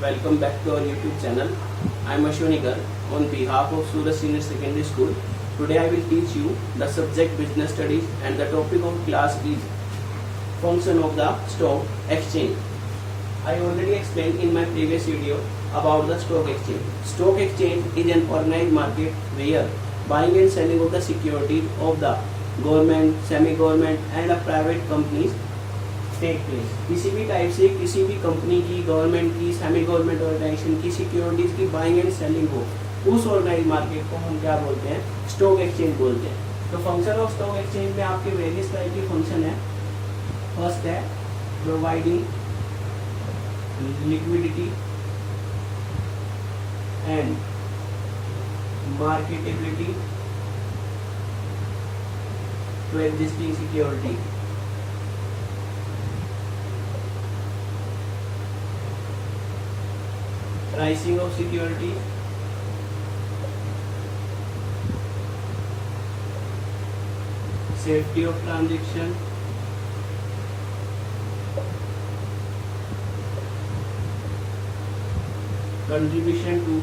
welcome back to our YouTube channel. I am Ashwanigar on behalf of Surat Senior Secondary School. Today I will teach you the subject business studies and the topic of class is function of the stock exchange. I already explained in my previous video about the stock exchange. Stock exchange is an organized market where buying and selling of the securities of the government, semi-government and a private companies take place. किसी भी type से किसी भी company की, government की, semi government organisation की securities की buying and selling हो, उस ऑर्गेनाइज मार्केट को हम क्या बोलते हैं? स्टॉक एक्सचेंज बोलते हैं. तो फंक्शन ऑफ स्टॉक एक्सचेंज में आपके वेरियस टाइप के फंक्शन है. फर्स्ट है providing liquidity and marketability to existing security. Pricing of security, safety of transaction, contribution to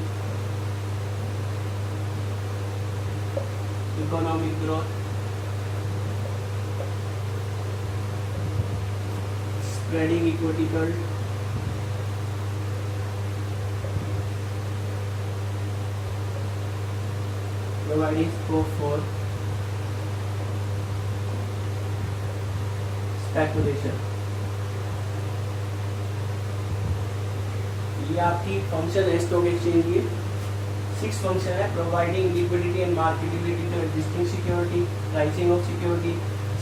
economic growth, spreading equitable, providing scope for speculation. ये आपकी function है stock exchange की. 6 function है. Providing liquidity and marketability to existing security, pricing of security,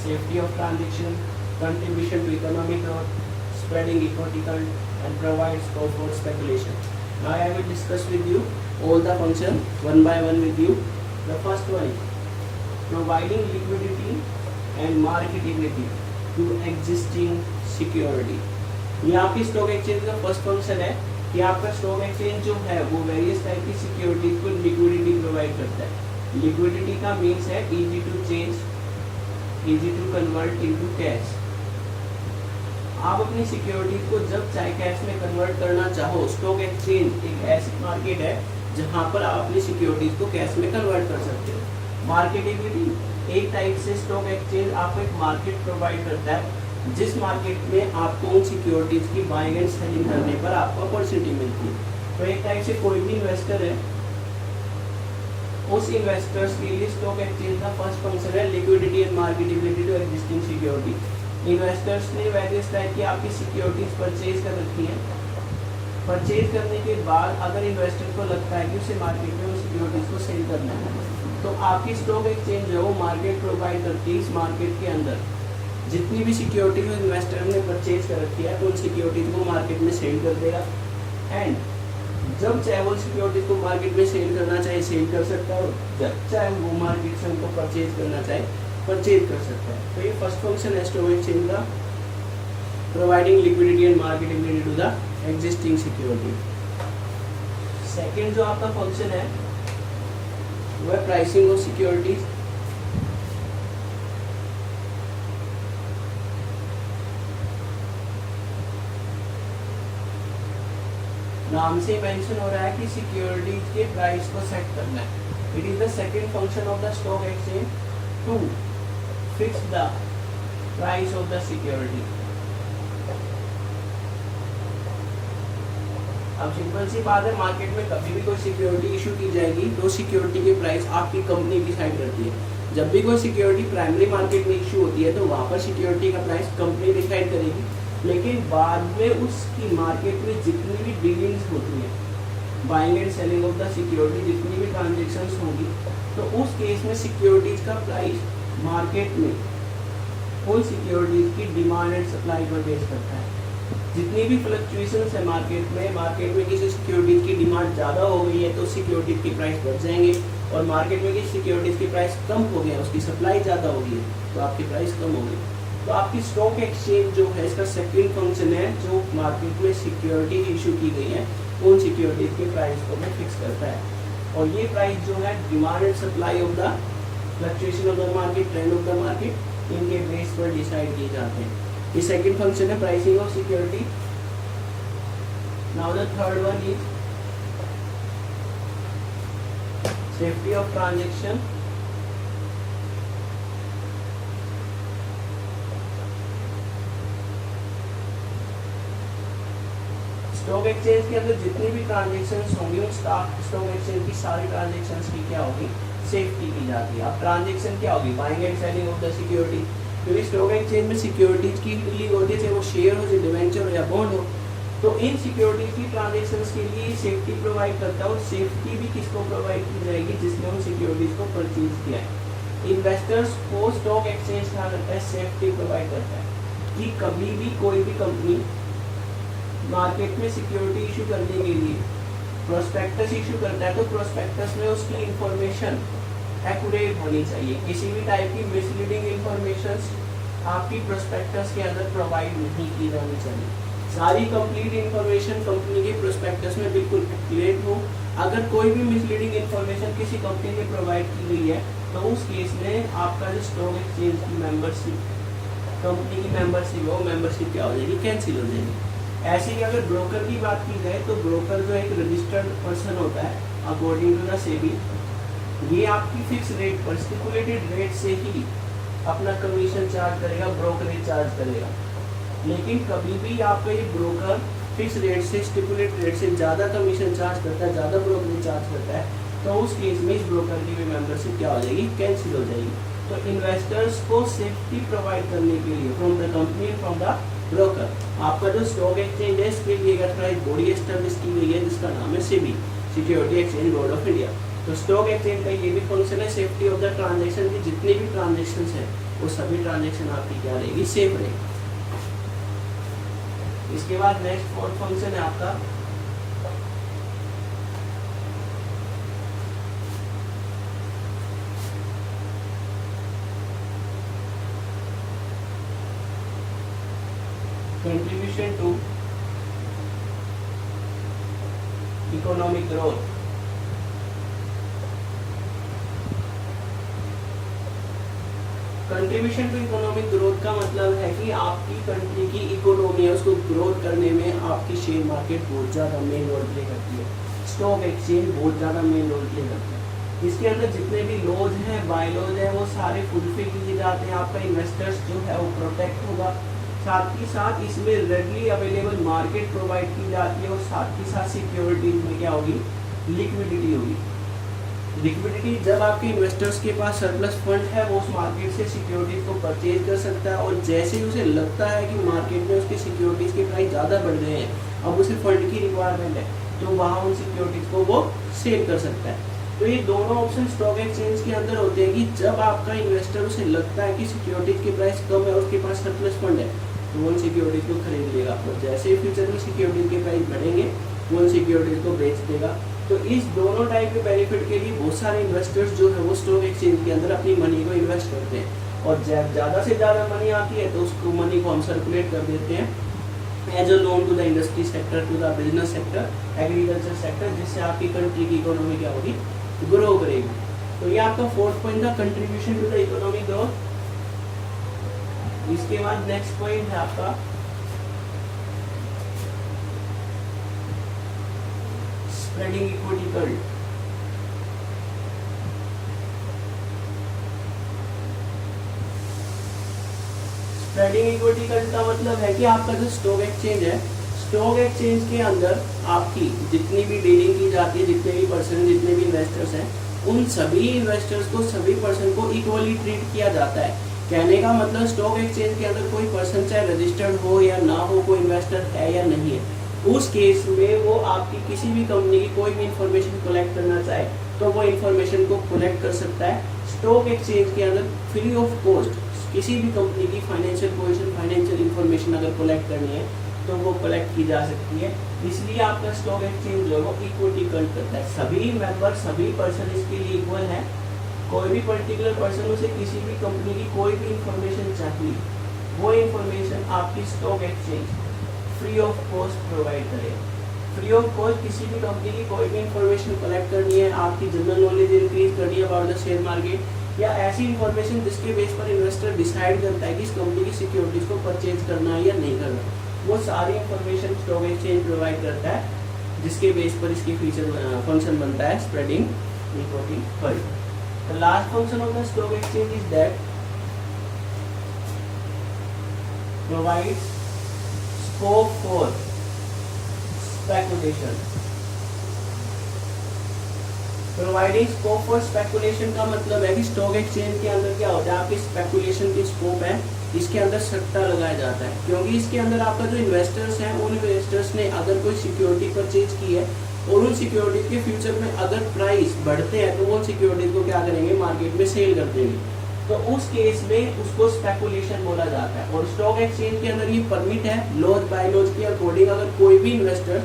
safety of transaction, contribution to economic growth, spreading equitable and provide scope for speculation. Now I will discuss with you all the function one by one with you. The first one is providing liquidity and marketability to existing security. ये आपकी stock exchange का first function है कि आपका stock exchange जो है वो various type की सिक्योरिटीज को लिक्विडिटी प्रोवाइड करता है. लिक्विडिटी का मीन्स है easy to change, easy to convert into cash. आप अपनी सिक्योरिटीज को जब चाहे कैश में कन्वर्ट करना चाहो, स्टॉक एक्सचेंज एक ऐसी मार्केट है जहां पर आप अपनी सिक्योरिटीज को कैश में कन्वर्ट कर सकते हो. मार्केटेबिलिटी एक टाइप से स्टॉक एक्सचेंज आपको एक मार्केट प्रोवाइड करता है जिस मार्केट में आपको उन सिक्योरिटीज की बाइंग एंड सेलिंग करने पर आपको अपॉर्चुनिटी मिलती है. तो एक टाइप से कोई भी इन्वेस्टर है, उस इन्वेस्टर्स के लिए स्टॉक एक्सचेंज का फर्स्ट फंक्शन है liquidity and marketability to existing security. Investors ने वेरियस टाइप की आपकी सिक्योरिटीज परचेज कर रखी है. परचेज करने के बाद अगर इन्वेस्टर को लगता है कि उसे मार्केट में उस सिक्योरिटीज को सेल करना है, तो आपकी स्टॉक एक्सचेंज है वो मार्केट प्रोवाइड करती है. इस मार्केट के अंदर जितनी भी सिक्योरिटी इन्वेस्टर ने परचेज कर रखी है तो उन सिक्योरिटीज को मार्केट में सेल कर देगा. एंड जब चाहे वो सिक्योरिटीज को मार्केट में सेल करना चाहे सेल कर सकता है, और जब चाहे वो मार्केट से उनको परचेज करना चाहे परचेज कर सकता है. तो ये फर्स्ट फंक्शन है स्टॉक एक्सचेंज का, providing liquidity and marketability to the existing security. Second जो आपका फंक्शन है वो है प्राइसिंग ऑफ सिक्योरिटीज. नाम से मेंशन हो रहा है कि सिक्योरिटीज के प्राइस को सेट करना है. It is the second function of the stock exchange to fix the price of the security. अब सिंपल सी बात है, मार्केट में कभी भी कोई सिक्योरिटी इशू की जाएगी तो सिक्योरिटी की प्राइस आपकी कंपनी डिसाइड करती है. जब भी कोई सिक्योरिटी प्राइमरी मार्केट में इशू होती है तो वहाँ पर सिक्योरिटी का प्राइस कंपनी डिसाइड करेगी. लेकिन बाद में उसकी मार्केट में जितनी भी डीलिंग्स होती है, buying and selling of the security, जितनी भी ट्रांजेक्शन्स होंगी, तो उस केस में सिक्योरिटीज का प्राइस मार्केट में उन सिक्योरिटीज की डिमांड एंड सप्लाई पर बेस करता है. जितनी भी फ्लक्चुएशंस है मार्केट में किसी सिक्योरिटीज की डिमांड ज़्यादा हो गई है तो सिक्योरिटीज की प्राइस बढ़ जाएंगे, और मार्केट में किसी सिक्योरिटीज की प्राइस कम हो गया, उसकी सप्लाई ज़्यादा हो गई है तो आपकी प्राइस कम हो गई. तो आपकी स्टॉक एक्सचेंज जो है इसका सेकंड फंक्शन है जो मार्केट में सिक्योरिटी इशू की गई है उन सिक्योरिटीज के प्राइस को भी फिक्स करता है. और ये प्राइस जो है demand and supply of the fluctuation of the market, trend of the market, इनके बेस पर डिसाइड किए जाते हैं. ये सेकंड फंक्शन है pricing of security. Now the third one is safety of transaction. Stock exchange के अंदर जितनी भी ट्रांजेक्शन्स होंगी उन स्टॉक एक्सचेंज की सारी ट्रांजेक्शन्स की क्या होगी, सेफ्टी की जाती है। अब ट्रांजेक्शन क्या होगी, buying and selling of the security, क्योंकि स्टॉक एक्सचेंज में सिक्योरिटीज की डीलिंग होती है, चाहे वो शेयर हो, चाहे डिवेंचर हो या बॉन्ड हो। तो इन सिक्योरिटीज की ट्रांजेक्शन्स के लिए सेफ्टी प्रोवाइड करता है, और सेफ्टी भी किसको प्रोवाइड की जाएगी, जिसने उन सिक्योरिटीज को परचेज किया है। इन्वेस्टर्स को स्टॉक एक्सचेंज क्या करता है, सेफ्टी प्रोवाइड करता है कि कभी भी कोई भी कंपनी मार्केट में सिक्योरिटी इशू करने के लिए प्रोस्पेक्टस इशू करता है, तो प्रोस्पेक्टस में उसकी इंफॉर्मेशन एक्यूरेट होनी चाहिए। किसी भी टाइप की मिसलीडिंग इंफॉर्मेशन आपकी प्रोस्पेक्टस के अंदर प्रोवाइड नहीं की जानी चाहिए। सारी कंप्लीट इंफॉर्मेशन कंपनी के प्रोस्पेक्टस में बिल्कुल एक्यूरेट हो। अगर कोई भी मिसलीडिंग इंफॉर्मेशन किसी कंपनी में प्रोवाइड की गई है, तो उस केस में आपका जो स्टॉक एक्सचेंज की मेंबरशिप, कंपनी की मेंबरशिप है, वो मेंबरशिप क्या हो जाएगी, कैंसिल हो जाएगी। ऐसे ही अगर ब्रोकर की बात की जाए, तो ब्रोकर जो एक रजिस्टर्ड पर्सन होता है अकॉर्डिंग टू द सेबी, ये आपकी फिक्स रेट पर, स्टिपुलेटेड रेट से ही अपना कमीशन चार्ज करेगा, ब्रोकरेज चार्ज करेगा। लेकिन कभी भी आपका ये ब्रोकर फिक्स रेट से, स्टिपुलेटेड रेट से ज़्यादा कमीशन चार्ज करता है, ज़्यादा ब्रोकरेज चार्ज करता है, तो उस केस में इस ब्रोकर की भी मेंबरशिप क्या हो जाएगी, कैंसिल हो जाएगी। तो इन्वेस्टर्स को सेफ्टी प्रोवाइड करने के लिए from the company, from the broker, आपका जो स्टॉक एक्सचेंज है इसके लिए एक अथॉराइज्ड बॉडी एस्टेब्लिश की गई है, जिसका नाम है SEBI, security exchange board of India. तो स्टॉक एक्सचेंज का ये भी फंक्शन है सेफ्टी ऑफ द ट्रांजेक्शन की, जितने भी ट्रांजेक्शन है वो सभी ट्रांजेक्शन आपकी क्या रहेगी, सेफ रहेगी। इसके बाद नेक्स्ट फोर्थ फंक्शन है आपका contribution to economic growth। Contribution to economic growth का मतलब है कि आपकी कंट्री की इकोनॉमी है, उसको ग्रोथ करने में आपकी शेयर मार्केट बहुत ज़्यादा मेन रोल प्ले करती है, स्टॉक एक्सचेंज बहुत ज़्यादा मेन रोल प्ले करता है। इसके अंदर जितने भी लॉज हैं, बाय लॉज हैं, वो सारे फुलफिल किए जाते हैं। आपका इन्वेस्टर्स जो है वो प्रोटेक्ट होगा, साथ ही साथ इसमें रेडली अवेलेबल मार्केट प्रोवाइड की जाती है, और साथ ही साथ सिक्योरिटीज में क्या होगी, लिक्विडिटी होगी। लिक्विडिटी, जब आपके इन्वेस्टर्स के पास सरप्लस फंड है, वो उस मार्केट से सिक्योरिटीज को परचेज कर सकता है, और जैसे ही उसे लगता है कि मार्केट में उसके सिक्योरिटीज के प्राइस ज़्यादा बढ़ गए हैं, अब उसे फंड की रिक्वायरमेंट है, तो वहाँ उन सिक्योरिटीज को वो सेल कर सकता है। तो ये दोनों ऑप्शन स्टॉक एक्सचेंज के अंदर होते हैं कि जब आपका इन्वेस्टर उसे लगता है कि सिक्योरिटीज के प्राइस कम है, उसके पास सरप्लस फंड है, तो वो उन सिक्योरिटीज को खरीद लेगा, और जैसे ही फ्यूचर में सिक्योरिटीज के प्राइस बढ़ेंगे, वो उन सिक्योरिटीज को बेच देगा। तो इस दोनों टाइप के बेनिफिट के लिए बहुत सारे इन्वेस्टर्स जो है वो स्टॉक एक्सचेंज के अंदर अपनी मनी को इन्वेस्ट करते हैं, और जब ज़्यादा से ज़्यादा मनी आती है तो उसको मनी को हम सर्कुलेट कर देते हैं as a loan to the industry sector, to the business sector, agriculture sector, जिससे आपकी कंट्री की इकोनॉमी क्या होगी, ग्रो करेगी। तो ये आपका फोर्थ पॉइंट था, contribution to the economic growth. इसके बाद नेक्स्ट पॉइंट है आपका spreading equity cult. Spreading equity cult का मतलब है कि आपका जो स्टॉक एक्सचेंज है, स्टॉक एक्सचेंज के अंदर आपकी जितनी भी डीलिंग की जाती है, जितने भी पर्सन, जितने भी इन्वेस्टर्स हैं, उन सभी इन्वेस्टर्स को, सभी पर्सन को इक्वली ट्रीट किया जाता है। कहने का मतलब स्टॉक एक्सचेंज के अंदर कोई पर्सन चाहे रजिस्टर्ड हो या ना हो, कोई इन्वेस्टर है या नहीं है, उस केस में वो आपकी किसी भी कंपनी की कोई भी इंफॉर्मेशन कलेक्ट करना चाहे तो वो इंफॉर्मेशन को कलेक्ट कर सकता है। स्टॉक एक्सचेंज के अंदर फ्री ऑफ कॉस्ट किसी भी कंपनी की फाइनेंशियल पोजीशन, फाइनेंशियल इंफॉर्मेशन अगर कलेक्ट करनी है तो वो कलेक्ट की जा सकती है। इसलिए आपका स्टॉक एक्सचेंज जो है वो इक्विटी कल्ट करता है। सभी मेंबर, सभी पर्सन इसके लिए इक्वल है। कोई भी पर्टिकुलर पर्सन उसे किसी भी कंपनी की कोई भी इंफॉर्मेशन चाहिए, वो इंफॉर्मेशन आपकी stock exchange free of cost provide करेगा। फ्री ऑफ कॉस्ट किसी भी कंपनी की कोई भी इंफॉर्मेशन कलेक्ट करनी है, आपकी जनरल नॉलेज इंक्रीज करनी है अबाउट द शेयर मार्केट, या ऐसी इंफॉर्मेशन जिसके बेस पर इन्वेस्टर डिसाइड करता है कि इस कंपनी की सिक्योरिटीज को परचेज करना है या नहीं करना, वो सारी इंफॉर्मेशन स्टॉक एक्सचेंज प्रोवाइड करता है, जिसके बेस पर इसकी फीचर फंक्शन बनता है spreading equity fund. The last function of the stock exchange is that provides scope for speculation. Providing scope for speculation का मतलब है कि स्टॉक एक्सचेंज के अंदर क्या होता है, आपकी स्पेकुलेशन की स्कोप है, इसके अंदर सट्टा लगाया जाता है, क्योंकि इसके अंदर आपका जो इन्वेस्टर्स हैं, उन इन्वेस्टर्स ने अगर कोई सिक्योरिटी परचेज की है और उन सिक्योरिटीज के फ्यूचर में अगर प्राइस बढ़ते हैं तो वो सिक्योरिटीज को क्या करेंगे, मार्केट में सेल कर देंगे। तो उस केस में उसको स्पेकुलेशन बोला जाता है। और स्टॉक एक्सचेंज के अंदर ये परमिट है, लॉज बाय लॉज के अकॉर्डिंग, अगर कोई भी इन्वेस्टर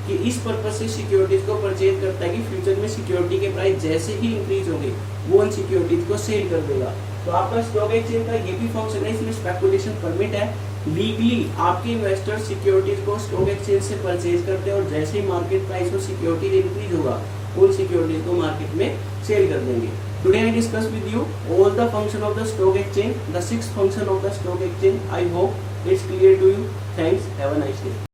कि इस पर्पज से सिक्योरिटीज को परचेज करता है कि फ्यूचर में सिक्योरिटी के प्राइस जैसे ही इंक्रीज होंगे वो उन सिक्योरिटीज को सेल कर देगा। तो आपका स्टॉक एक्सचेंज का ये भी फंक्शन है, इसमें स्पेकुलेशन परमिट है। लीगली आपके इन्वेस्टर सिक्योरिटीज को स्टॉक एक्सचेंज से परचेज करते हैं और जैसे ही मार्केट प्राइस और सिक्योरिटी इंक्रीज होगा उन सिक्योरिटीज को मार्केट में सेल कर देंगे। Today I discuss with you all the function of the stock exchange, the 6th function of the stock exchange. I hope it's clear to you. Thanks. Have a nice day.